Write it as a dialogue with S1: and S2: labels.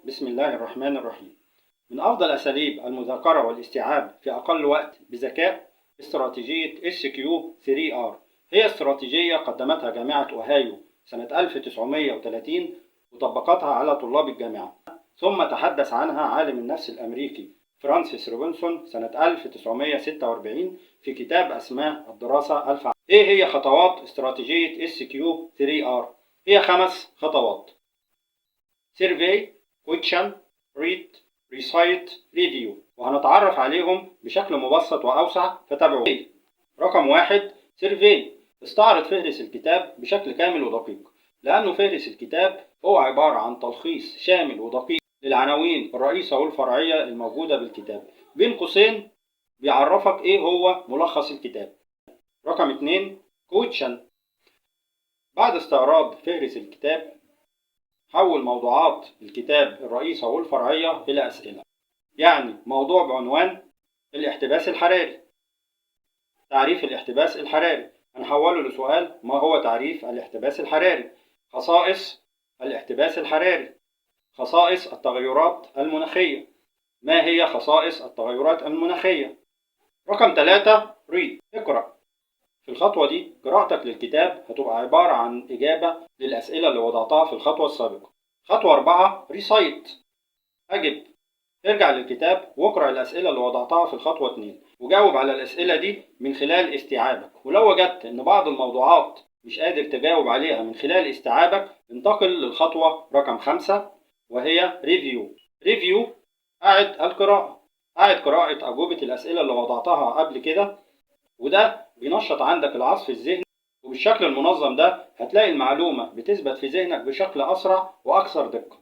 S1: بسم الله الرحمن الرحيم. من أفضل أساليب المذاكرة والاستيعاب في أقل وقت بذكاء استراتيجية SQ3R. هي استراتيجية قدمتها جامعة أوهايو سنة 1930 وطبقتها على طلاب الجامعة، ثم تحدث عنها عالم النفس الأمريكي فرانسيس روبنسون سنة 1946 في كتاب أسماه الدراسة الفعالة. إيه هي خطوات استراتيجية SQ3R؟ هي 5 خطوات: Survey, Question, Read, Recite, Review، وهنتعرف عليهم بشكل مبسط وأوسع فتابعونا. رقم 1 Survey. استعرض فهرس الكتاب بشكل كامل ودقيق، لأنه فهرس الكتاب هو عبارة عن تلخيص شامل ودقيق للعناوين الرئيسة والفرعية الموجودة بالكتاب، بين قوسين بيعرفك إيه هو ملخص الكتاب. رقم 2 Question. بعد استعراض فهرس الكتاب حول موضوعات الكتاب الرئيسة والفرعية إلى أسئلة. يعني موضوع بعنوان الاحتباس الحراري. تعريف الاحتباس الحراري هنحوله لسؤال: ما هو تعريف الاحتباس الحراري؟ خصائص الاحتباس الحراري. خصائص التغيرات المناخية. ما هي خصائص التغيرات المناخية؟ رقم 3 read. اقرأ. في الخطوة دي قراءتك للكتاب هتبقى عبارة عن إجابة للأسئلة اللي وضعتها في الخطوة السابقة. خطوة 4 recite. أجب. ارجع للكتاب واقرأ الأسئلة اللي وضعتها في الخطوة 2 وجاوب على الأسئلة دي من خلال استيعابك، ولو وجدت إن بعض الموضوعات مش قادر تجاوب عليها من خلال استيعابك انتقل للخطوة رقم 5 وهي review. review أعد القراءة. أعد قراءة أجوبة الأسئلة اللي وضعتها قبل كده، وده بينشط عندك العصف الذهني، وبالشكل المنظم ده هتلاقي المعلومة بتثبت في ذهنك بشكل أسرع وأكثر دقة.